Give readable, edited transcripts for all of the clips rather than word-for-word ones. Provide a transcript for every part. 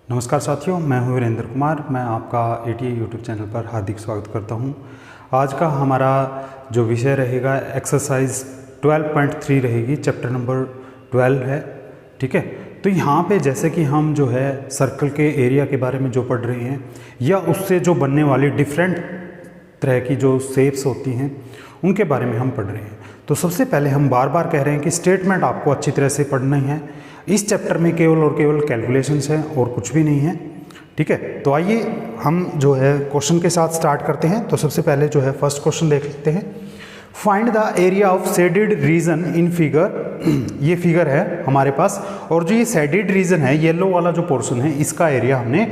नमस्कार साथियों, मैं हूं वीरेंद्र कुमार। मैं आपका ATA यूट्यूब चैनल पर हार्दिक स्वागत करता हूं। आज का हमारा जो विषय रहेगा एक्सरसाइज 12.3 रहेगी, चैप्टर नंबर 12 है। ठीक है, तो यहाँ पे जैसे कि हम जो है सर्कल के एरिया के बारे में जो पढ़ रहे हैं या उससे जो बनने वाली डिफरेंट तरह की जो शेप्स होती हैं उनके बारे में हम पढ़ रहे हैं। तो सबसे पहले हम बार बार कह रहे हैं कि स्टेटमेंट आपको अच्छी तरह से पढ़ना ही है। इस चैप्टर में केवल और केवल कैलकुलेशंस हैं और कुछ भी नहीं है। ठीक है, तो आइए हम जो है क्वेश्चन के साथ स्टार्ट करते हैं। तो सबसे पहले जो है फर्स्ट क्वेश्चन देख लेते हैं। Find the area of shaded reason in figure. ये फिगर है हमारे पास और जो ये शेडेड रीजन है, येलो वाला जो पोर्शन है, इसका एरिया हमने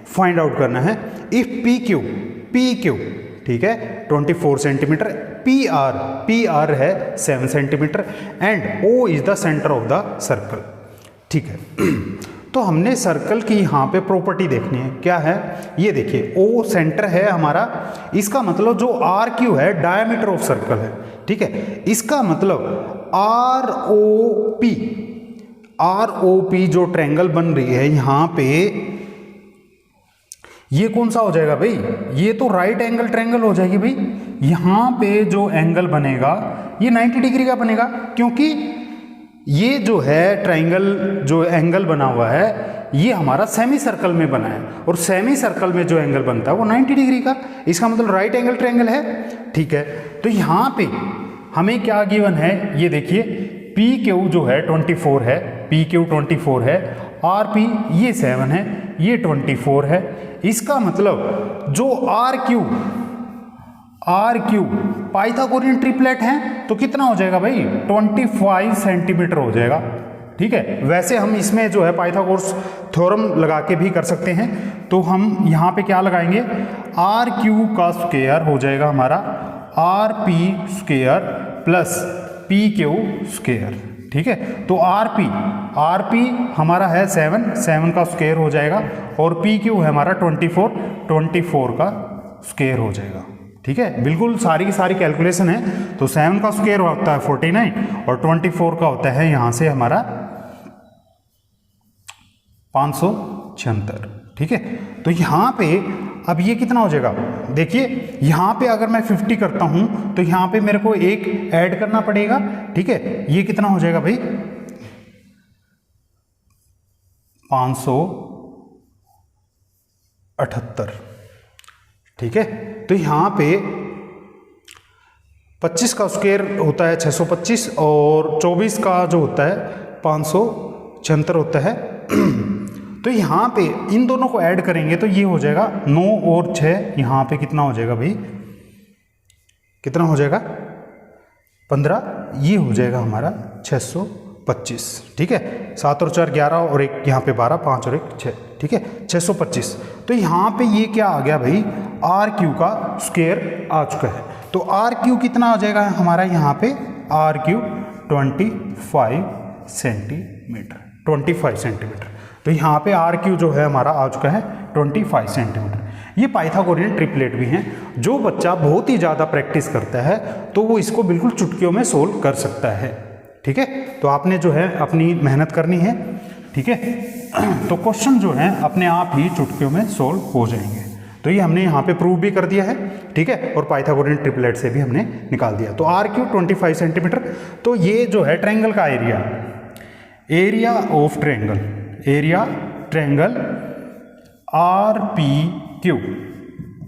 फाइंड आउट करना है। इफ पी क्यू ठीक है 24 सेंटीमीटर, पी आर है 7 centimetre and O is the centre of the circle. ठीक है, तो हमने सर्कल की यहाँ पे प्रॉपर्टी देखनी है। क्या है ये देखिए, ओ सेंटर है हमारा, इसका मतलब जो आर क्यू है डायमीटर ऑफ सर्कल है। ठीक है, इसका मतलब आर ओ पी जो ट्रायंगल बन रही है यहाँ पे, ये कौन सा हो जाएगा भाई? ये तो राइट एंगल ट्रायंगल हो जाएगी भाई। यहाँ पे जो एंगल बनेगा ये 90 डिग्री का बनेगा, क्योंकि ये जो है ट्रायंगल जो एंगल बना हुआ है ये हमारा सेमी सर्कल में बना है और सेमी सर्कल में जो एंगल बनता है वो 90 डिग्री का। इसका मतलब राइट एंगल ट्रायंगल है। ठीक है, तो यहाँ पे हमें क्या गिवन है ये देखिए, पी क्यू जो है 24 है, पी क्यू 24 है, आर पी ये 7 है, ये 24 है। इसका मतलब जो आर क्यू पाइथागोरियन ट्रिपलेट है तो कितना हो जाएगा भाई? 25 सेंटीमीटर हो जाएगा। ठीक है, वैसे हम इसमें जो है पाइथागोरस थ्योरम लगा के भी कर सकते हैं। तो हम यहाँ पे क्या लगाएंगे, आर क्यू का स्क्वायर हो जाएगा हमारा R P square plus P Q square. ठीक है, तो आर पी हमारा है 7 का स्क्वायर हो जाएगा और पी क्यू है हमारा 24 का स्क्वायर हो जाएगा। ठीक है, बिल्कुल सारी की सारी कैलकुलेशन है। तो 7 का स्क्वायर होता है 49 और 24 का होता है यहाँ से हमारा 576। ठीक है, तो यहाँ पे अब ये कितना हो जाएगा देखिए, यहाँ पे अगर मैं 50 करता हूँ तो यहाँ पे मेरे को एक ऐड करना पड़ेगा। ठीक है, ये कितना हो जाएगा भाई? 578। ठीक है, तो यहाँ पे 25 का स्क्वायर होता है 625 और 24 का जो होता है 576 होता है। तो यहाँ पे इन दोनों को ऐड करेंगे तो ये हो जाएगा 9 और 6, यहाँ पे कितना हो जाएगा भाई? कितना हो जाएगा? 15, ये हो जाएगा हमारा 625। ठीक है, 7 और 4 11 और एक यहाँ पे 12, 5 और 1 6। ठीक है, 625। तो यहाँ पे ये क्या आ गया भाई? आर क्यू का स्क्वायर आ चुका है। तो आर क्यू कितना आ जाएगा हमारा यहाँ पे? R Q 25 centimetre. तो यहाँ पे आर क्यू जो है हमारा आ चुका है 25 सेंटीमीटर। ये पाइथागोरियन ट्रिपलेट भी हैं। जो बच्चा बहुत ही ज़्यादा प्रैक्टिस करता है तो वो इसको बिल्कुल चुटकियों में सोल्व कर सकता है। ठीक है, तो आपने जो है अपनी मेहनत करनी है। ठीक है, तो क्वेश्चन जो है अपने आप ही चुटकियों में सोल्व हो जाएंगे। तो ये हमने यहाँ पे प्रूव भी कर दिया है। ठीक है, और पाइथागोरियन ट्रिपलेट से भी हमने निकाल दिया। तो आर क्यू 25 सेंटीमीटर। तो ये जो है ट्रायंगल का area of triangle R P Q,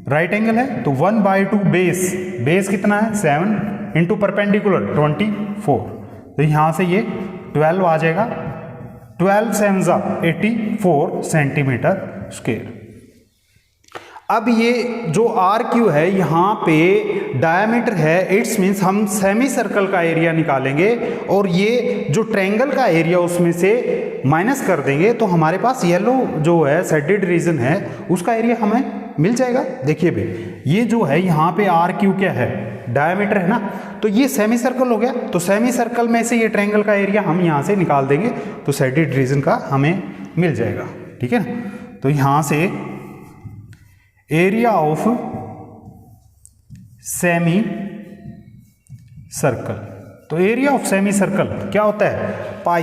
right angle है तो 1/2 बेस कितना है? 7 इंटू परपेंडिकुलर 24। तो यहाँ से ये 12 आ जाएगा। 12 7 84 सेंटीमीटर स्क्वायर। अब ये जो आर क्यू है यहाँ पे डायमीटर है, इट्स मीन्स हम सेमी सर्कल का एरिया निकालेंगे और ये जो ट्रायंगल का एरिया उसमें से माइनस कर देंगे तो हमारे पास येलो जो है शेडेड रीजन है उसका एरिया हमें मिल जाएगा। देखिए भाई, ये जो है यहाँ पे आर क्यू क्या है? डायमीटर है ना, तो ये सेमी सर्कल हो गया। तो सेमी सर्कल में से ये ट्रायंगल का एरिया हम यहाँ से निकाल देंगे तो शेडेड रीजन का हमें मिल जाएगा। ठीक है ना, तो यहाँ से एरिया ऑफ सेमी सर्कल तो एरिया ऑफ सेमी सर्कल क्या होता है, पाई।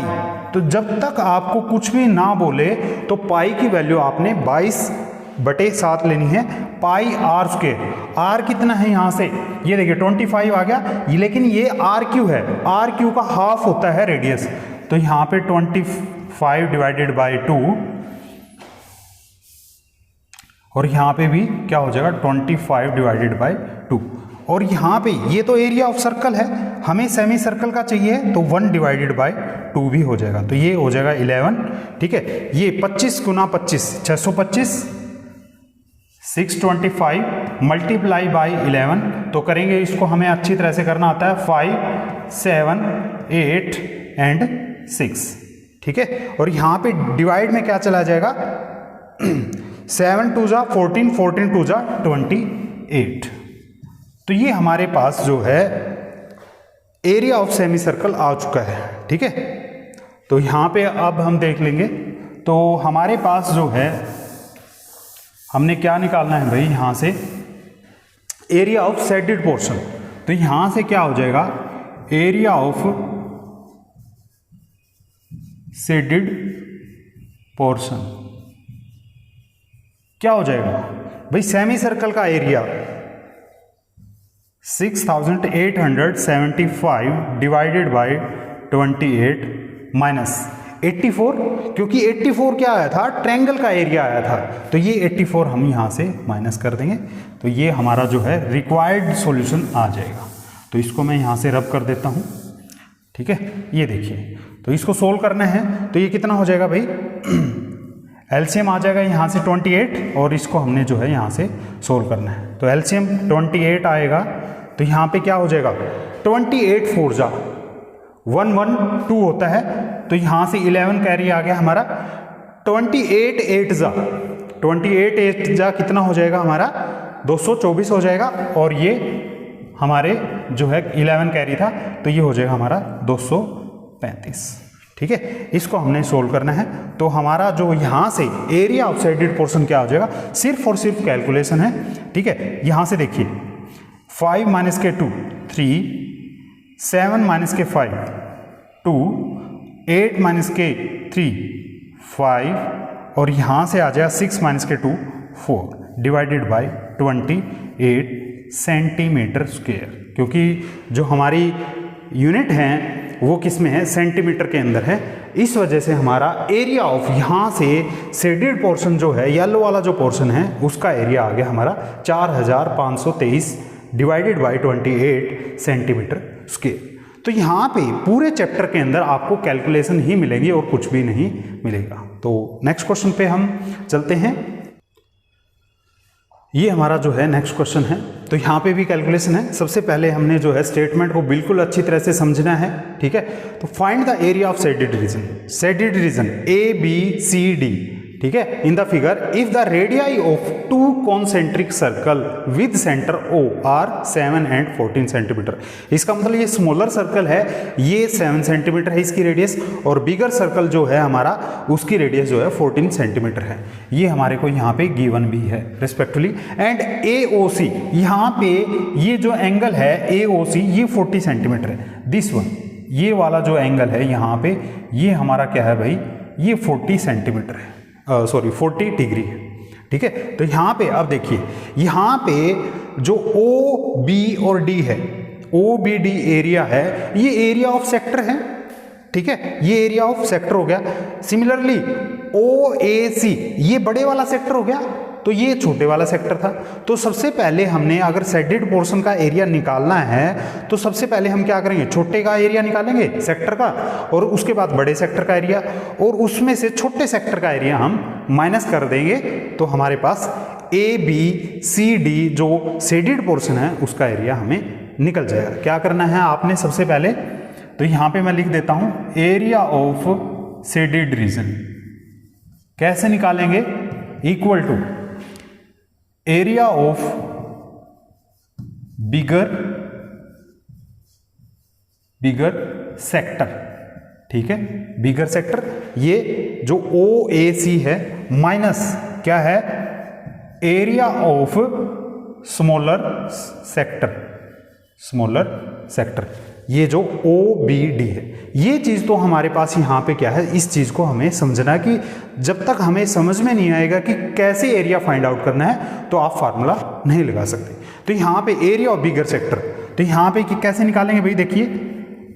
तो जब तक आपको कुछ भी ना बोले तो पाई की वैल्यू आपने 22/7 लेनी है, पाई आर स्क्वायर। आर कितना है यहाँ से, ये देखिए 25 आ गया, लेकिन ये आर क्यू है, आर क्यू का हाफ होता है रेडियस। तो यहाँ पे 25 डिवाइडेड बाई 2, और यहाँ पे भी क्या हो जाएगा 25 डिवाइडेड बाई 2। और यहाँ पे ये तो एरिया ऑफ सर्कल है, हमें सेमी सर्कल का चाहिए तो 1 डिवाइडेड बाई 2 भी हो जाएगा, तो ये हो जाएगा 11। ठीक है, ये 25 गुना 25 625, 625 मल्टीप्लाई बाई 11, तो करेंगे इसको, हमें अच्छी तरह से करना आता है 5 7 8 एंड 6। ठीक है, और यहाँ पे डिवाइड में क्या चला जाएगा 7 2 जा 14, 14 2 जा 28। तो ये हमारे पास जो है एरिया ऑफ सेमी सर्कल आ चुका है। ठीक है, तो यहाँ पे अब हम देख लेंगे, तो हमारे पास जो है हमने क्या निकालना है भाई, यहाँ से एरिया ऑफ शेडेड पोर्शन। तो यहाँ से क्या हो जाएगा, एरिया ऑफ शेडेड पोर्शन क्या हो जाएगा भाई, सेमी सर्कल का एरिया 6875 डिवाइडेड बाई 28 माइनस 84, क्योंकि 84 क्या आया था, ट्रायंगल का एरिया आया था, तो ये 84 हम यहाँ से माइनस कर देंगे, तो ये हमारा जो है रिक्वायर्ड सॉल्यूशन आ जाएगा। तो इसको मैं यहाँ से रब कर देता हूँ। ठीक है, ये देखिए, तो इसको सोल्व करना है, तो ये कितना हो जाएगा भाई, एलसीएम आ जाएगा यहाँ से 28, और इसको हमने जो है यहाँ से सोल्व करना है, तो एलसीएम 28 आएगा, तो यहाँ पे क्या हो जाएगा 28 4 जा 112 होता है, तो यहाँ से 11 कैरी आ गया हमारा, 28 8 जा कितना हो जाएगा हमारा 224 हो जाएगा, और ये हमारे जो है 11 कैरी था, तो ये हो जाएगा हमारा 235। ठीक है, इसको हमने सोल्व करना है, तो हमारा जो यहाँ से एरिया ऑफ शेडेड पोर्शन क्या हो जाएगा, सिर्फ और सिर्फ कैलकुलेशन है। ठीक है, यहाँ से देखिए 5 माइनस के 2 3, 7 माइनस के 5 2, 8 माइनस के 3 5, और यहाँ से आ जाएगा 6 माइनस के 2 4 डिवाइडेड बाई 28 सेंटीमीटर स्क्वायर, क्योंकि जो हमारी यूनिट हैं वो किस में है, सेंटीमीटर के अंदर है। इस वजह से हमारा एरिया ऑफ यहाँ से शेडेड पोर्शन जो है, येलो वाला जो पोर्शन है, उसका एरिया आ गया हमारा 4523 डिवाइडेड बाई 28 सेंटीमीटर स्क्वायर। तो यहाँ पे पूरे चैप्टर के अंदर आपको कैलकुलेशन ही मिलेगी और कुछ भी नहीं मिलेगा। तो नेक्स्ट क्वेश्चन पे हम चलते हैं। ये हमारा जो है नेक्स्ट क्वेश्चन है, तो यहाँ पे भी कैलकुलेशन है। सबसे पहले हमने जो है स्टेटमेंट को बिल्कुल अच्छी तरह से समझना है। ठीक है, तो find the area of shaded region, shaded region ABCD। ठीक है, in the figure if the radii of 2 concentric circle with centre O are 7 and 14 centimetre. इसका मतलब ये स्मॉलर सर्कल है, ये 7 सेंटीमीटर है इसकी रेडियस, और बिगर सर्कल जो है हमारा उसकी रेडियस जो है 14 सेंटीमीटर है। ये हमारे को यहाँ पे गिवन भी है रिस्पेक्टिवली। एंड AOC, यहाँ पे ये जो एंगल है AOC ये 40 सेंटीमीटर है। दिस वन, ये वाला जो एंगल है यहाँ पे, ये हमारा क्या है भाई, ये 40 सेंटीमीटर है, 40 डिग्री है। ठीक है, तो यहाँ पे अब देखिए, यहाँ पे जो OB और D है, OBD एरिया है, ये एरिया ऑफ सेक्टर है। ठीक है, ये एरिया ऑफ सेक्टर हो गया। सिमिलरली OAC ये बड़े वाला सेक्टर हो गया, तो ये छोटे वाला सेक्टर था। तो सबसे पहले हमने अगर शेडेड पोर्शन का एरिया निकालना है तो सबसे पहले हम क्या करेंगे, छोटे का एरिया निकालेंगे सेक्टर का, और उसके बाद बड़े सेक्टर का एरिया, और उसमें से छोटे सेक्टर का एरिया हम माइनस कर देंगे, तो हमारे पास ABCD जो शेडेड पोर्शन है उसका एरिया हमें निकल जाएगा। क्या करना है आपने सबसे पहले, तो यहाँ पे मैं लिख देता हूँ एरिया ऑफ शेडेड रीजन। कैसे निकालेंगे, equal to area of bigger sector. ठीक है, बिगर सेक्टर, ये जो OAC है, माइनस क्या है, एरिया ऑफ स्मॉलर सेक्टर। ये जो OBD है, ये चीज़ तो हमारे पास यहाँ पे क्या है, इस चीज़ को हमें समझना है कि जब तक हमें समझ में नहीं आएगा कि कैसे एरिया फाइंड आउट करना है तो आप फार्मूला नहीं लगा सकते। तो यहाँ पे एरिया ऑफ बिगर सेक्टर, तो यहाँ पे कैसे निकालेंगे भाई, देखिए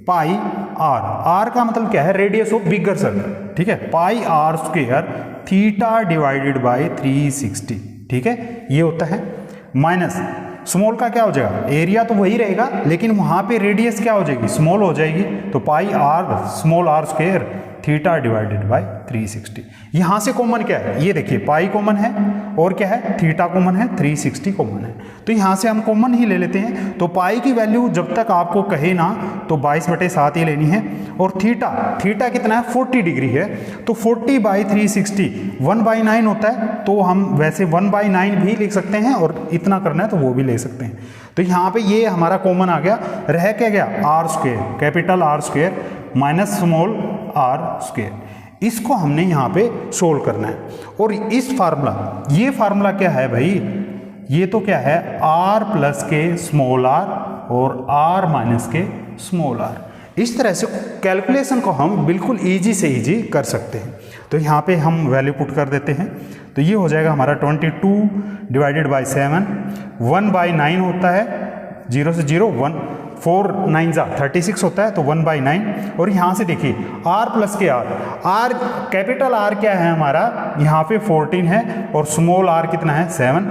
पाई आर, आर का मतलब क्या है, रेडियस ऑफ बिगर सर्कल, ठीक है, pi r square theta divided by 360, ठीक है, ये होता है, माइनस स्मॉल का क्या हो जाएगा, एरिया तो वही रहेगा लेकिन वहां पे रेडियस क्या हो जाएगी, स्मॉल हो जाएगी, तो pi r small are square theta divided by 360। यहां से कॉमन क्या है, ये देखिए पाई कॉमन है और क्या है, थीटा कॉमन है, 360 कॉमन है, तो यहां से हम कॉमन ही ले लेते हैं। तो पाई की वैल्यू जब तक आपको कहे ना तो 22/7 ही लेनी है, और थीटा, थीटा कितना है, 40 डिग्री है, तो 40 बाई 360 1/9 होता है, तो हम वैसे 1/9 भी लिख सकते हैं और इतना करना है तो वो भी ले सकते हैं। तो यहाँ पे ये हमारा कॉमन आ गया, रह क्या गया, R square, capital R square minus small are square, इसको हमने यहाँ पे सोल्व करना है। और इस फार्मूला, ये फार्मूला क्या है भाई, ये तो क्या है, आर प्लस के स्मॉल आर और आर माइनस के स्मॉल आर, इस तरह से कैलकुलेशन को हम बिल्कुल इजी से इजी कर सकते हैं। तो यहाँ पे हम वैल्यू पुट कर देते हैं, तो ये हो जाएगा हमारा 22 डिवाइडेड बाई 7, 1/9 होता है, 0 से 0 1, 4 9 36 होता है, तो 1/9। और यहाँ से देखिए r प्लस के r, r कैपिटल R क्या है हमारा, यहाँ पे 14 है और स्मॉल r कितना है, 7,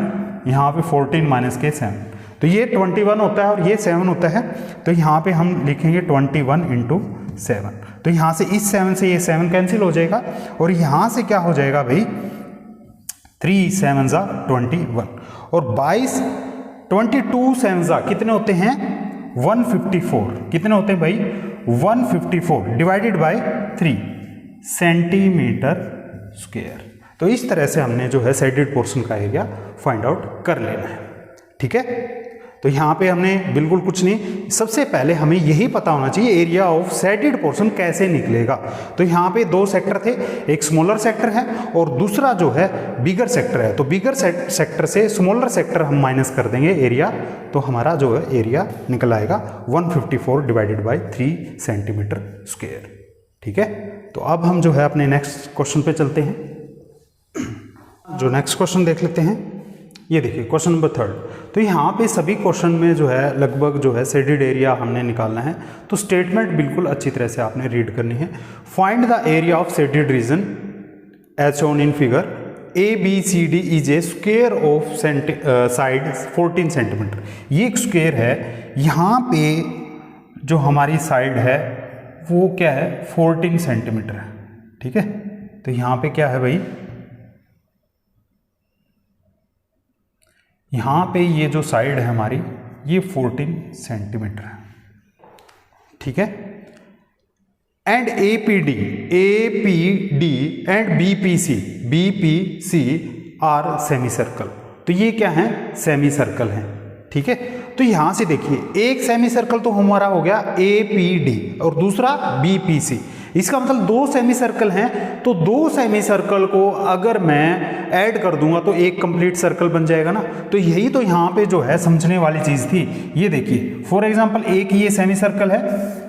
यहाँ पे 14 माइनस के 7, तो ये 21 होता है और ये 7 होता है, तो यहाँ पे हम लिखेंगे 21 इंटू 7, तो यहाँ से इस 7 से ये 7 कैंसिल हो जाएगा, और यहाँ से क्या हो जाएगा भाई, 3 7 21, और 22 7 कितने होते हैं, 154, कितने होते हैं भाई, 154 डिवाइडेड बाय 3 सेंटीमीटर स्क्वायर। तो इस तरह से हमने जो है शेडेड पोर्शन का एरिया फाइंड आउट कर लेना है, ठीक है। तो यहाँ पे हमने बिल्कुल कुछ नहीं, सबसे पहले हमें यही पता होना चाहिए एरिया ऑफ शेडेड पोर्शन कैसे निकलेगा। तो यहाँ पे दो सेक्टर थे, एक स्मॉलर सेक्टर है और दूसरा जो है बिगर सेक्टर है, तो बिगर सेक्टर से स्मॉलर सेक्टर हम माइनस कर देंगे एरिया, तो हमारा जो है एरिया निकल आएगा 154 डिवाइडेड बाई 3 सेंटीमीटर स्क्वायर, ठीक है। तो अब हम जो है अपने नेक्स्ट क्वेश्चन पे चलते हैं। जो नेक्स्ट क्वेश्चन देख लेते हैं, ये देखिए क्वेश्चन नंबर 3। तो यहाँ पे सभी क्वेश्चन में जो है लगभग जो है शेडेड एरिया हमने निकालना है, तो स्टेटमेंट बिल्कुल अच्छी तरह से आपने रीड करनी है। Find the area of shaded region as shown in figure, ABCD is a square of side 14 centimetre. ये एक स्क्वायर है, यहाँ पे जो हमारी साइड है वो क्या है, 14 सेंटीमीटर है, ठीक है। तो यहाँ पे क्या है भाई, यहाँ पे ये जो साइड है हमारी ये 14 सेंटीमीटर है, ठीक है। And APD and BPC are semicircle, तो ये क्या है, सेमी सर्कल है, ठीक है। तो यहां से देखिए एक सेमी सर्कल तो हमारा हो गया APD और दूसरा BPC, इसका मतलब दो सेमी सर्कल हैं, तो दो सेमी सर्कल को अगर मैं ऐड कर दूंगा तो एक कंप्लीट सर्कल बन जाएगा ना। तो यही तो यहाँ पे जो है समझने वाली चीज थी। ये देखिए फॉर एग्जांपल एक ये सेमी सर्कल है,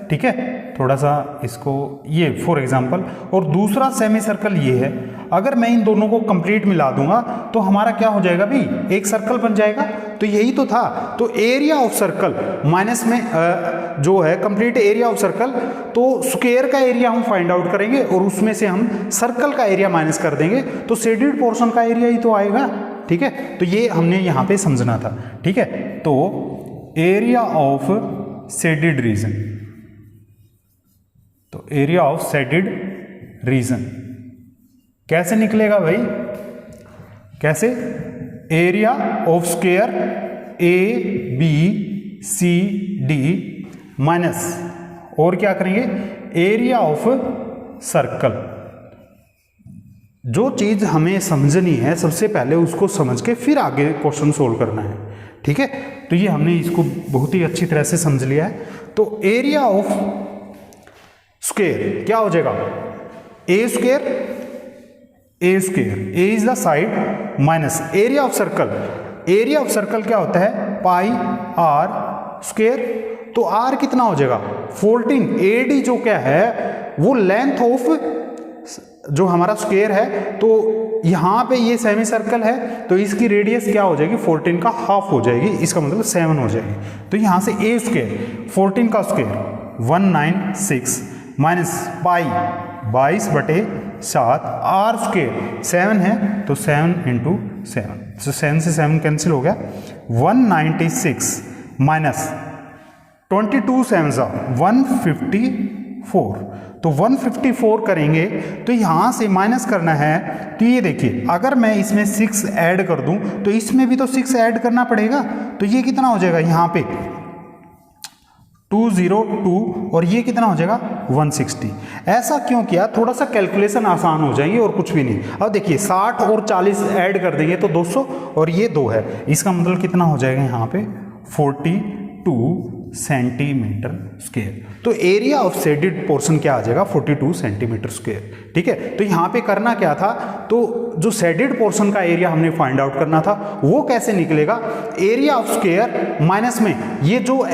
ठीक है, थोड़ा सा इसको ये फॉर एग्जांपल, और दूसरा सेमी सर्कल ये है। अगर मैं इन दोनों को कंप्लीट मिला दूंगा तो हमारा क्या हो जाएगा भाई, एक सर्कल बन जाएगा। तो यही तो था। तो एरिया ऑफ सर्कल माइनस में जो है कंप्लीट एरिया ऑफ सर्कल, तो स्क्वायर का एरिया हम फाइंड आउट करेंगे और उसमें से हम सर्कल का एरिया माइनस कर देंगे, तो शेडेड पोर्शन का एरिया ही तो आएगा, ठीक है। तो ये हमने यहाँ पे समझना था, ठीक है। तो एरिया ऑफ शेडेड रीजन, तो एरिया ऑफ शेडेड रीजन कैसे निकलेगा भाई, कैसे, area of square ABCD minus, और क्या करेंगे, एरिया ऑफ सर्कल। जो चीज हमें समझनी है सबसे पहले उसको समझ के फिर आगे क्वेश्चन सोल्व करना है, ठीक है। तो ये हमने इसको बहुत ही अच्छी तरह से समझ लिया है। तो एरिया ऑफ स्क्वायर क्या हो जाएगा, A square is the side minus area of circle क्या होता है, पाई आर स्क्वायर। तो आर कितना हो जाएगा 14। एडी जो क्या है वो लेंथ ऑफ जो हमारा स्क्वायर है, तो यहाँ पे ये सेमी सर्कल है तो इसकी रेडियस क्या हो जाएगी 14 का हाफ हो जाएगी, इसका मतलब 7 हो जाएगी। तो यहाँ से ए स्क्वायर 14 का square 196 minus pi 22/7 R square 7 है तो 7 इंटू 7, तो 7 से 7 कैंसिल हो गया। 196 माइनस 22 7 154, तो 154 करेंगे तो यहां से माइनस करना है। तो ये देखिए अगर मैं इसमें 6 ऐड कर दूं तो इसमें भी तो 6 ऐड करना पड़ेगा, तो ये कितना हो जाएगा यहाँ पे 202 और ये कितना हो जाएगा 160। ऐसा क्यों किया, थोड़ा सा कैलकुलेशन आसान हो जाएंगे और कुछ भी नहीं। अब देखिए 60 और 40 ऐड कर देंगे तो 200 और ये 2 है, इसका मतलब कितना हो जाएगा यहाँ पे 42 सेंटीमीटर स्क्वायर। तो एरिया ऑफ शेडेड पोर्शन क्या आ जाएगा 42 सेंटीमीटर स्क्वायर। ठीक है, तो यहाँ पे करना क्या था, तो जो शेडेड पोर्शन का एरिया हमने फाइंड आउट करना था वो कैसे निकलेगा, एरिया ऑफ स्क्वायर माइनस में ये जो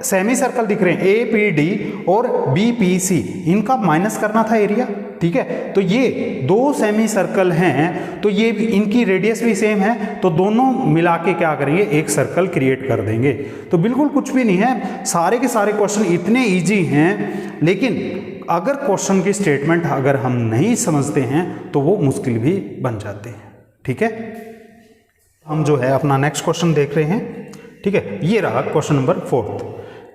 सेमी सर्कल दिख रहे हैं ए पी डी और बी पी सी, इनका माइनस करना था एरिया। ठीक है, तो ये दो सेमी सर्कल हैं तो ये इनकी रेडियस भी सेम है, तो दोनों मिला के क्या करेंगे एक सर्कल क्रिएट कर देंगे। तो बिल्कुल कुछ भी नहीं है, सारे के सारे क्वेश्चन इतने इजी हैं, लेकिन अगर क्वेश्चन की स्टेटमेंट अगर हम नहीं समझते हैं तो वो मुश्किल भी बन जाते हैं। ठीक है, हम जो है अपना नेक्स्ट क्वेश्चन देख रहे हैं। ठीक है, ये रहा क्वेश्चन नंबर 4।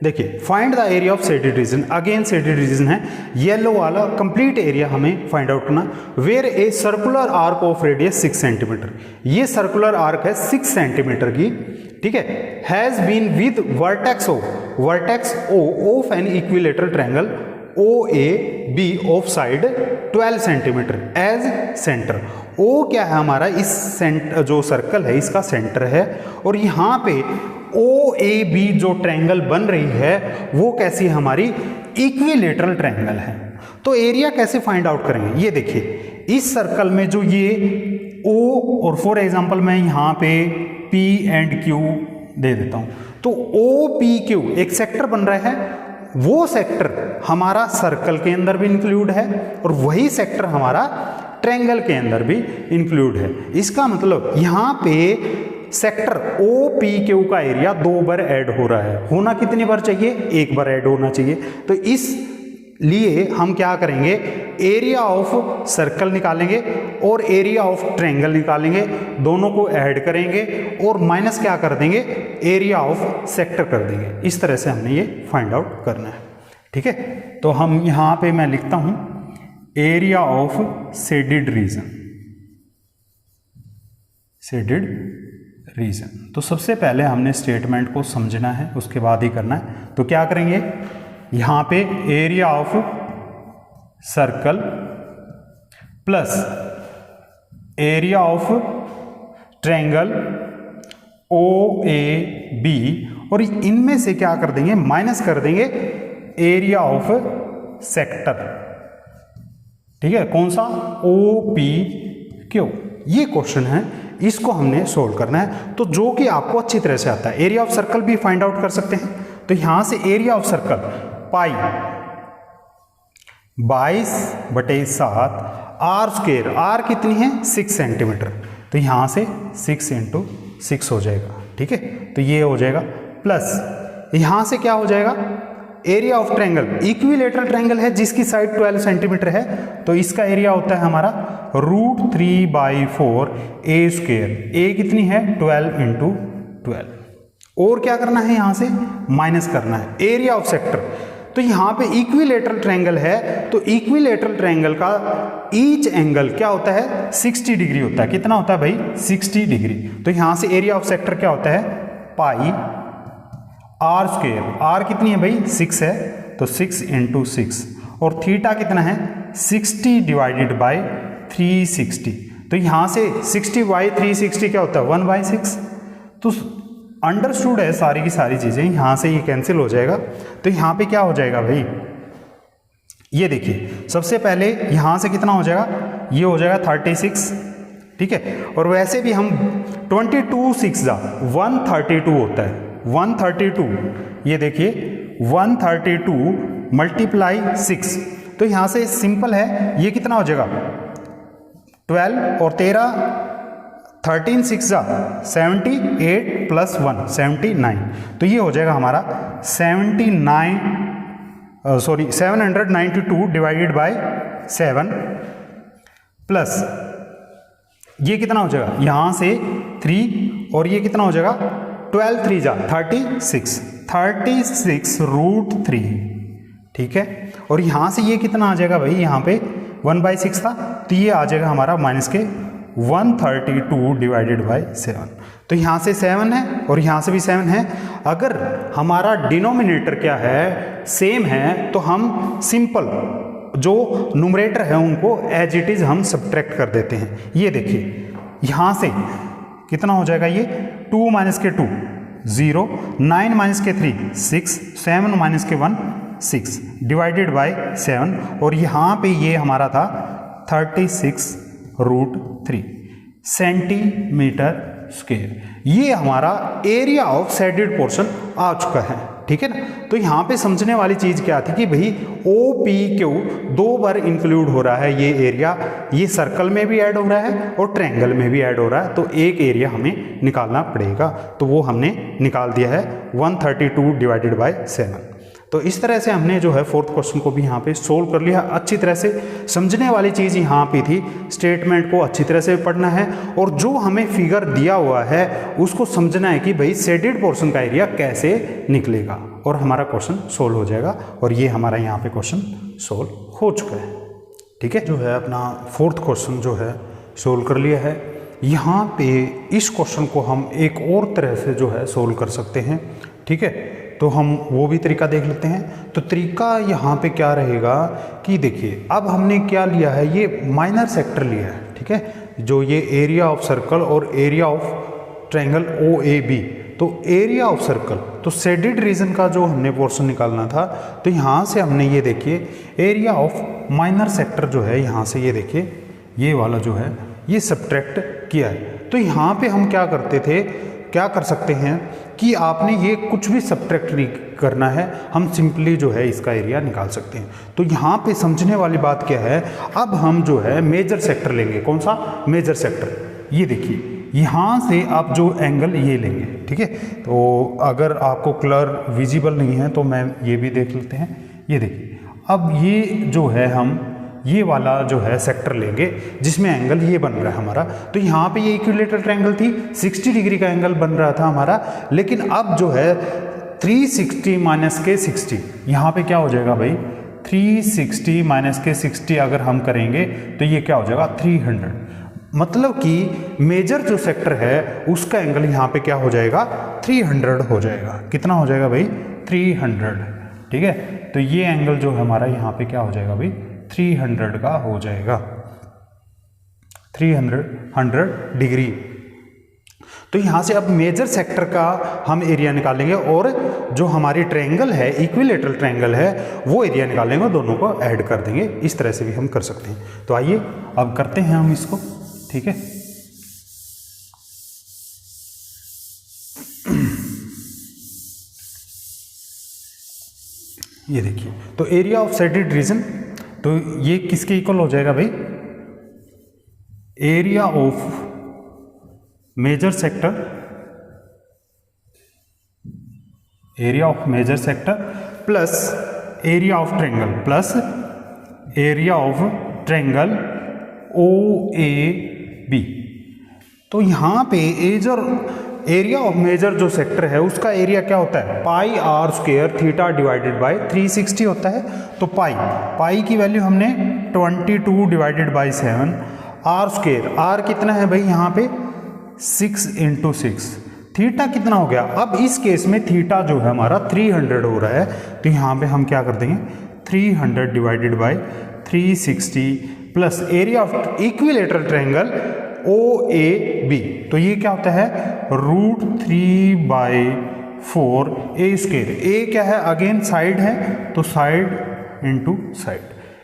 देखिए find the area of shaded region, again shaded region है, येलो वाला कंप्लीट एरिया हमें फाइंड आउट करना। Where a circular arc of radius 6 centimetre, ये सर्कुलर आर्क है 6 सेंटीमीटर की। ठीक है, has been with vertex O of an equilateral triangle O A B of side 12 centimetre as centre. O क्या है हमारा, इस सेंटर जो सर्कल है इसका सेंटर है, और यहाँ पे ओ ए बी जो ट्रायंगल बन रही है वो कैसी हमारी इक्विलेटरल ट्रायंगल है। तो एरिया कैसे फाइंड आउट करेंगे, ये देखिए इस सर्कल में जो ये ओ और फॉर एग्जांपल मैं यहाँ पे P एंड Q दे देता हूँ, तो O P Q एक सेक्टर बन रहा है, वो सेक्टर हमारा सर्कल के अंदर भी इंक्लूड है और वही सेक्टर हमारा ट्रायंगल के अंदर भी इंक्लूड है। इसका मतलब यहाँ पे सेक्टर OPQ का एरिया 2 बार ऐड हो रहा है, होना कितनी बार चाहिए, 1 बार ऐड होना चाहिए। तो इस लिए हम क्या करेंगे, एरिया ऑफ सर्कल निकालेंगे और एरिया ऑफ ट्रायंगल निकालेंगे, दोनों को ऐड करेंगे और माइनस क्या कर देंगे, एरिया ऑफ सेक्टर कर देंगे। इस तरह से हमने ये फाइंड आउट करना है। ठीक है, तो हम यहाँ पे मैं लिखता हूँ area of shaded region, shaded reason. तो सबसे पहले हमने स्टेटमेंट को समझना है, उसके बाद ही करना है। तो क्या करेंगे, यहाँ पे area of circle plus area of triangle O A B, और इनमें से क्या कर देंगे, माइनस कर देंगे एरिया ऑफ सेक्टर। ठीक है, कौन सा, OPQ। ये क्वेश्चन है, इसको हमने सोल्व करना है, तो जो कि आपको अच्छी तरह से आता है। एरिया ऑफ सर्कल भी फाइंड आउट कर सकते हैं, तो यहां से area of circle pi 22/7 R square, R कितनी है 6 सेंटीमीटर, तो यहां से 6 × 6 हो जाएगा। ठीक है, तो ये हो जाएगा, प्लस यहां से क्या हो जाएगा, area of triangle, equilateral triangle है जिसकी साइड 12 सेंटीमीटर है, तो इसका एरिया होता है हमारा √3/4 ए स्क्वायर। ए कितनी है 12 × 12, और क्या करना है यहां से माइनस करना है एरिया ऑफ सेक्टर। तो यहां पे इक्विलेटरल ट्रायंगल है, तो इक्विलेटरल ट्रायंगल का ईच एंगल क्या होता है 60 डिग्री होता है। कितना होता है भाई 60 डिग्री। तो यहां से एरिया ऑफ सेक्टर क्या होता है पाई आर स्क्वायर, आर कितनी है भाई 6 है, तो 6 × 6, और थीटा कितना है 60 / 360। तो यहां से 60/360 क्या होता है 1/6। तो अंडरस्टूड है सारी की सारी चीजें, यहां से ये कैंसिल हो जाएगा। तो यहां पे क्या हो जाएगा भाई, ये देखिए सबसे पहले यहां से कितना हो जाएगा, ये हो जाएगा 36। ठीक है, और वैसे भी हम 22 6 132 होता है, 132, ये देखिए 132 मल्टीप्लाई 6, तो यहाँ से सिंपल है, ये कितना हो जाएगा 12 और 13 13 6 जा 78 प्लस 1 79, तो ये हो जाएगा हमारा 792 डिवाइडेड बाय 7 प्लस ये कितना हो जाएगा यहाँ से 3 और ये कितना हो जाएगा 12 3 जा 36 रूट 3, ठीक है। और यहाँ से ये कितना आ जाएगा भाई, यहाँ पे 1/6 था तो ये आ जाएगा हमारा माइनस के 132 डिवाइडेड बाय 7, तो यहाँ से 7 है और यहाँ से भी 7 है। अगर हमारा डिनोमिनेटर क्या है सेम है तो हम सिंपल जो न्यूमरेटर है उनको एज इट इज हम सब्ट्रैक्ट कर देते हैं। ये देखिए यहाँ से कितना हो जाएगा, ये 2 माइनस के 2 0, 9 माइनस के 3 6, 7 माइनस के 1 6 डिवाइडेड बाय 7, और यहाँ पे ये हमारा था 36 रूट 3 सेंटीमीटर स्क्वायर। ये हमारा एरिया ऑफ शेडेड पोर्शन आ चुका है, ठीक है ना। तो यहाँ पे समझने वाली चीज़ क्या थी कि भाई OPQ 2 बार इंक्लूड हो रहा है ये एरिया, ये सर्कल में भी ऐड हो रहा है और ट्रायंगल में भी ऐड हो रहा है, तो एक एरिया हमें निकालना पड़ेगा, तो वो हमने निकाल दिया है 132 डिवाइडेड बाय 7। तो इस तरह से हमने जो है फोर्थ क्वेश्चन को भी यहाँ पे सोल्व कर लिया। अच्छी तरह से समझने वाली चीज़ यहाँ पे थी, स्टेटमेंट को अच्छी तरह से पढ़ना है और जो हमें फिगर दिया हुआ है उसको समझना है कि भाई शेडेड पोर्शन का एरिया कैसे निकलेगा, और हमारा क्वेश्चन सोल्व हो जाएगा। और ये हमारा यहाँ पे क्वेश्चन सोल्व हो चुका है, ठीक है। जो है अपना फोर्थ क्वेश्चन जो है सोल्व कर लिया है। यहाँ पे इस क्वेश्चन को हम एक और तरह से जो है सोल्व कर सकते हैं, ठीक है। तो हम वो भी तरीका देख लेते हैं। तो तरीका यहाँ पे क्या रहेगा कि देखिए अब हमने क्या लिया है, ये माइनर सेक्टर लिया है, ठीक है, जो ये एरिया ऑफ सर्कल और एरिया ऑफ ट्रायंगल OAB। तो एरिया ऑफ सर्कल, तो शेडेड रीजन का जो हमने पोर्शन निकालना था, तो यहाँ से हमने ये देखिए एरिया ऑफ माइनर सेक्टर जो है यहाँ से ये देखिए ये वाला जो है ये सब्ट्रैक्ट किया है। तो यहाँ पे हम क्या करते थे, क्या कर सकते हैं कि आपने ये कुछ भी सब्ट्रैक्ट नहीं करना है, हम सिंपली जो है इसका एरिया निकाल सकते हैं। तो यहाँ पे समझने वाली बात क्या है, अब हम जो है मेजर सेक्टर लेंगे। कौन सा मेजर सेक्टर, ये देखिए यहाँ से आप जो एंगल ये लेंगे, ठीक है। तो अगर आपको कलर विजिबल नहीं है तो मैं ये भी देख लेते हैं। ये देखिए अब ये जो है हम ये वाला जो है सेक्टर लेंगे जिसमें एंगल ये बन रहा है हमारा। तो यहाँ पे ये इक्विलेटरल ट्रायंगल थी, 60 डिग्री का एंगल बन रहा था हमारा, लेकिन अब जो है 360 माइनस के 60, यहाँ पे क्या हो जाएगा भाई 360 माइनस के 60 अगर हम करेंगे तो ये क्या हो जाएगा 300। मतलब कि मेजर जो सेक्टर है उसका एंगल यहाँ पे क्या हो जाएगा 300 हो जाएगा। कितना हो जाएगा भाई 300, ठीक है। तो ये एंगल जो है हमारा यहाँ पे क्या हो जाएगा भाई 300 का हो जाएगा, 300 डिग्री। तो यहाँ से अब मेजर सेक्टर का हम एरिया निकालेंगे और जो हमारी ट्रायंगल है इक्विलेटरल ट्रायंगल है वो एरिया निकालेंगे, दोनों को ऐड कर देंगे। इस तरह से भी हम कर सकते हैं। तो आइए अब करते हैं हम इसको, ठीक है। ये देखिए तो एरिया ऑफ शेडेड रीजन, तो ये किसके इक्वल हो जाएगा भाई, area of major sector, area of major sector plus area of triangle plus area of triangle OAB। तो यहाँ पे एरिया ऑफ मेजर जो सेक्टर है उसका एरिया क्या होता है pi r square theta divided by 360 होता है। तो पाई की वैल्यू हमने 22 divided by 7, r square, r कितना है भाई यहाँ पे 6 × 6, थीटा कितना हो गया। अब इस केस में थीटा जो है हमारा 300 हो रहा है, तो यहाँ पे हम क्या कर देंगे 300 divided by 360 plus area of equilateral triangle OAB। तो ये क्या होता है √3/4 A स्क्वायर। A क्या है अगेन साइड है, तो साइड इंटू साइड।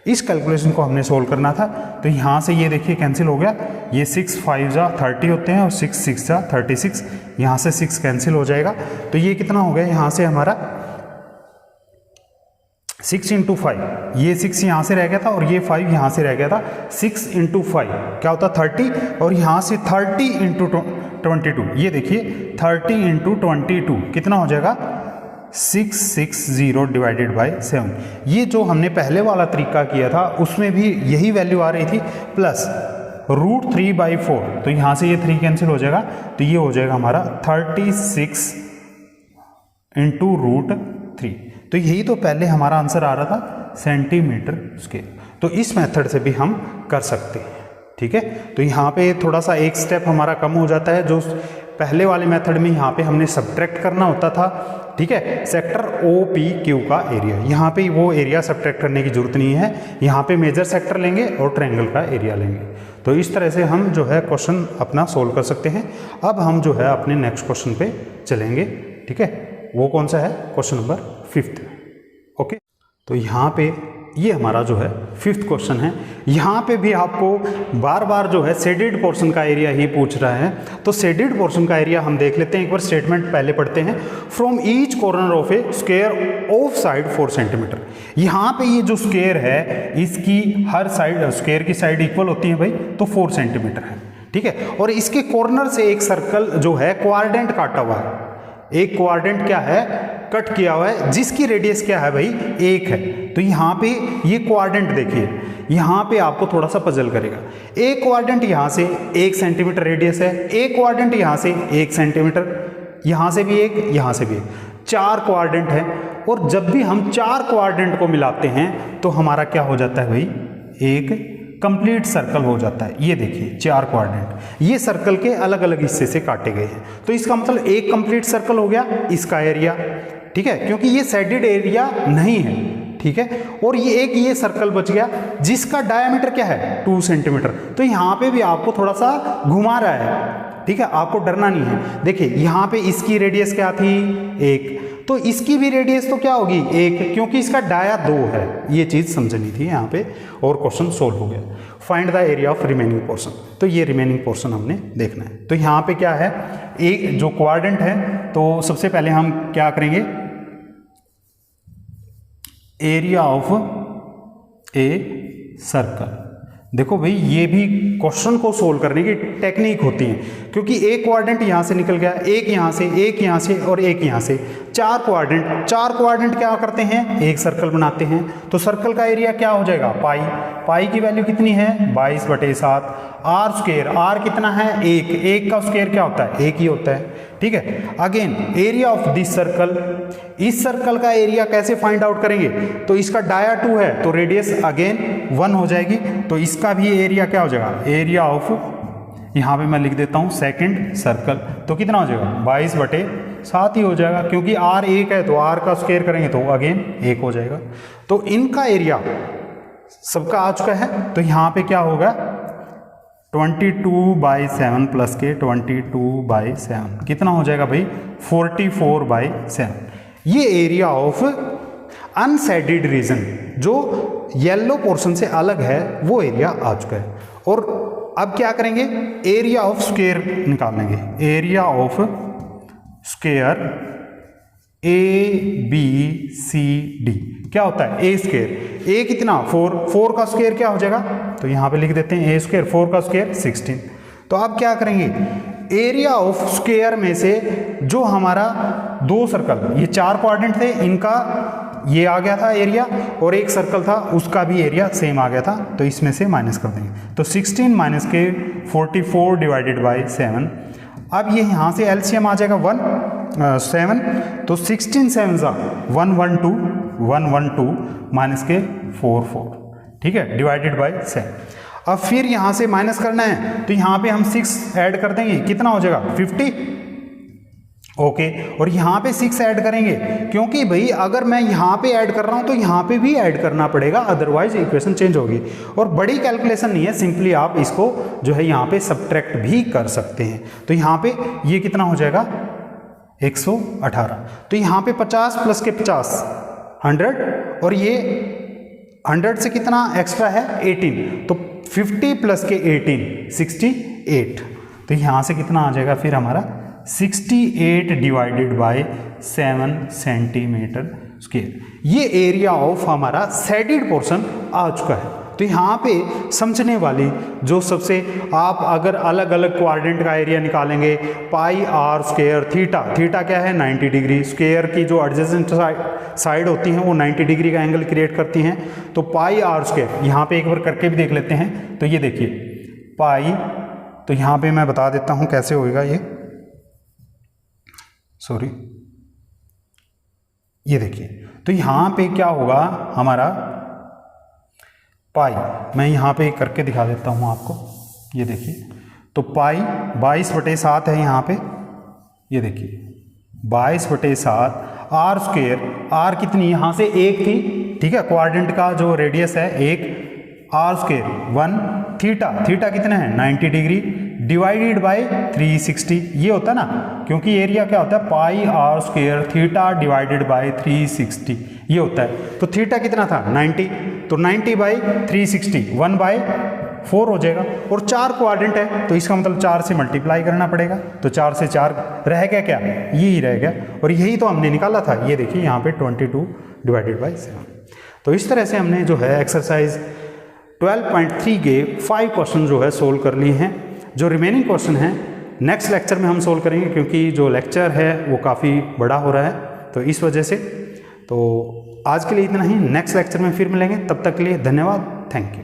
इस कैलकुलेशन को हमने सोल्व करना था। तो यहाँ से ये देखिए कैंसिल हो गया, ये 6 5 जा 30 होते हैं और 6 6 जा 36, यहाँ से 6 कैंसिल हो जाएगा। तो ये कितना हो गया यहाँ से हमारा 6 इंटू 5, ये 6 यहाँ से रह गया था और ये 5 यहाँ से रह गया था। 6 इंटू 5 क्या होता 30, और यहाँ से 30 इंटू 22, ये देखिए 30 इंटू 22 कितना हो जाएगा 660 डिवाइडेड बाई 7। ये जो हमने पहले वाला तरीका किया था उसमें भी यही वैल्यू आ रही थी, प्लस √3/4, तो यहाँ से ये 3 कैंसिल हो जाएगा, तो ये हो जाएगा हमारा 36 इंटू √3। तो यही तो पहले हमारा आंसर आ रहा था सेंटीमीटर स्क्वायर। तो इस मेथड से भी हम कर सकते हैं, ठीक है। तो यहाँ पे थोड़ा सा एक स्टेप हमारा कम हो जाता है, जो पहले वाले मेथड में यहाँ पे हमने सब्ट्रैक्ट करना होता था, ठीक है, सेक्टर OPQ का एरिया। यहाँ पे वो एरिया सब्ट्रैक्ट करने की जरूरत नहीं है, यहाँ पे मेजर सेक्टर लेंगे और ट्रायंगल का एरिया लेंगे। तो इस तरह से हम जो है क्वेश्चन अपना सोल्व कर सकते हैं। अब हम जो है अपने नेक्स्ट क्वेश्चन पे चलेंगे, ठीक है। वो कौन सा है, क्वेश्चन नंबर 5। ओके, तो यहाँ पे ये हमारा जो है 5th क्वेश्चन है। यहाँ पे भी आपको बार बार जो है शेडेड पोर्शन का एरिया ही पूछ रहा है। तो शेडेड पोर्शन का एरिया हम देख लेते हैं, एक बार स्टेटमेंट पहले पढ़ते हैं। From each corner of A square of side 4 centimetre. यहाँ पे ये जो स्क्वायर है इसकी हर साइड, स्क्वायर की साइड इक्वल होती है भाई, तो 4 सेंटीमीटर है, ठीक है। और इसके कॉर्नर से एक सर्कल जो है क्वाड्रेंट काटा हुआ है, एक क्वाड्रेंट क्या है कट किया हुआ है, जिसकी रेडियस क्या है भाई 1 है। तो यहाँ पे ये क्वाड्रेंट देखिए, यहाँ पे आपको थोड़ा सा पजल करेगा। एक क्वाड्रेंट यहाँ से 1 सेंटीमीटर रेडियस है, एक क्वाड्रेंट यहाँ से 1 सेंटीमीटर, यहाँ से भी 1, यहाँ से भी 1, 4 क्वाड्रेंट है। और जब भी हम 4 क्वाड्रेंट को मिलाते हैं तो हमारा क्या हो जाता है भाई, एक कंप्लीट सर्कल हो जाता है। ये देखिए 4 क्वाड्रेंट, ये सर्कल के अलग अलग हिस्से से काटे गए हैं, तो इसका मतलब एक कंप्लीट सर्कल हो गया इसका एरिया, ठीक है, क्योंकि ये शेडेड एरिया नहीं है, ठीक है। और ये एक ये सर्कल बच गया जिसका डायमीटर क्या है 2 सेंटीमीटर। तो यहाँ पे भी आपको थोड़ा सा घुमा रहा है, ठीक है, आपको डरना नहीं है। देखिए यहाँ पे इसकी रेडियस क्या थी 1, तो इसकी भी रेडियस तो क्या होगी 1, क्योंकि इसका डाया 2 है। ये चीज़ समझनी थी यहाँ पे, और क्वेश्चन सोल्व हो गया। Find the area of remaining portion, तो ये रिमेनिंग पोर्शन हमने देखना है। तो यहाँ पे क्या है, एक जो क्वाड्रेंट है, तो सबसे पहले हम क्या करेंगे, एरिया ऑफ ए सर्कल। देखो भाई ये भी क्वेश्चन को सोल्व करने की टेक्निक होती है, क्योंकि एक क्वाड्रेंट यहाँ से निकल गया, एक यहाँ से, एक यहाँ से और एक यहाँ से, 4 क्वाड्रेंट। 4 क्वाड्रेंट क्या करते हैं, एक सर्कल बनाते हैं। तो सर्कल का एरिया क्या हो जाएगा पाई, पाई की वैल्यू कितनी है 22/7। आर स्क्वायर, आर कितना है 1, 1 का स्क्वायर क्या होता है 1 ही होता है, ठीक है। Again area of this circle, इस सर्कल का एरिया कैसे फाइंड आउट करेंगे, तो इसका डाया 2 है तो रेडियस अगेन 1 हो जाएगी, तो इसका भी एरिया क्या हो जाएगा, एरिया ऑफ, यहाँ पे मैं लिख देता हूँ सेकंड सर्कल, तो कितना हो जाएगा 22/7 ही हो जाएगा, क्योंकि आर 1 है तो आर का स्क्वायर करेंगे तो अगेन 1 हो जाएगा। तो इनका एरिया सबका आ चुका है, तो यहाँ पे क्या होगा 22/7 प्लस के 22/7 कितना हो जाएगा भाई 44/7। ये एरिया ऑफ अनशेडेड रीजन जो येलो पोर्शन से अलग है वो एरिया आ चुका है। और अब क्या करेंगे, एरिया ऑफ स्क्वायर निकालेंगे, एरिया ऑफ स्क्वायर ABCD क्या होता है ए स्क्वायर, ए कितना 4, 4 का स्क्वायर क्या हो जाएगा, तो यहाँ पे लिख देते हैं ए स्क्वायर, 4 का स्क्वायर 16। तो अब क्या करेंगे, एरिया ऑफ स्क्वायर में से जो हमारा 2 सर्कल, ये 4 क्वाड्रेंट थे, इनका ये आ गया था एरिया, और एक सर्कल था उसका भी एरिया सेम आ गया था, तो इसमें से माइनस कर देंगे। तो 16 माइनस के 44/7। अब ये यहाँ से एलसीएम आ जाएगा 7, तो 16 7 112 माइनस के 4, ठीक है, डिवाइडेड बाय 7। अब फिर यहाँ से माइनस करना है, तो यहाँ पे हम 6 ऐड कर देंगे, कितना हो जाएगा 50, ओके। और यहाँ पे 6 ऐड करेंगे, क्योंकि भाई अगर मैं यहाँ पे ऐड कर रहा हूँ तो यहाँ पे भी ऐड करना पड़ेगा, अदरवाइज इक्वेशन चेंज होगी। और बड़ी कैलकुलेशन नहीं है, सिंपली आप इसको जो है यहाँ पे सब्ट्रैक्ट भी कर सकते हैं। तो यहाँ पे ये कितना हो जाएगा 118, तो यहाँ पे 50 प्लस के 50 100, और ये 100 से कितना एक्स्ट्रा है 18, तो 50 प्लस के 18 68। तो यहाँ से कितना आ जाएगा फिर हमारा 68 डिवाइडेड बाय 7 सेंटीमीटर स्क्वायर। ये एरिया ऑफ हमारा शेडेड पोर्शन आ चुका है। तो यहाँ पे समझने वाली जो सबसे, आप अगर अलग अलग क्वाड्रेंट का एरिया निकालेंगे, पाई आर स्क्वायर थीटा, थीटा क्या है 90 डिग्री, स्क्वायर की जो एडजेसेंट साइड होती हैं वो 90 डिग्री का एंगल क्रिएट करती हैं। तो पाई आर स्क्वायर यहाँ पे एक बार करके भी देख लेते हैं। तो ये देखिए पाई, तो यहाँ पे मैं बता देता हूँ कैसे होएगा ये, सॉरी, ये देखिए। तो यहाँ पे क्या होगा हमारा पाई, मैं यहाँ पे करके दिखा देता हूँ आपको, ये देखिए। तो पाई 22/7 है यहाँ पे, ये देखिए 22/7 आर स्क्वायर, आर कितनी यहाँ से 1 थी, ठीक है, क्वाड्रेंट का जो रेडियस है 1, आर स्क्वायर 1, थीटा, थीटा कितना है 90 डिग्री, डिवाइडेड बाय 360, ये होता है ना, क्योंकि एरिया क्या होता है pi r square theta divided by 360, ये होता है। तो थीटा कितना था 90, तो 90/360 1/4 हो जाएगा। और 4 क्वाड्रेंट है तो इसका मतलब 4 से मल्टीप्लाई करना पड़ेगा। तो 4 से 4 रह गया क्या, यही रह गया, और यही तो हमने निकाला था। ये देखिए यहाँ पे 22 डिवाइडेड बाय 7। तो इस तरह से हमने जो है एक्सरसाइज 12.3 के 5 क्वेश्चन जो है सोल्व कर लिए हैं। जो रिमेनिंग क्वेश्चन हैं नेक्स्ट लेक्चर में हम सोल्व करेंगे, क्योंकि जो लेक्चर है वो काफ़ी बड़ा हो रहा है, तो इस वजह से। तो आज के लिए इतना ही, नेक्स्ट लेक्चर में फिर मिलेंगे, तब तक के लिए धन्यवाद, थैंक यू।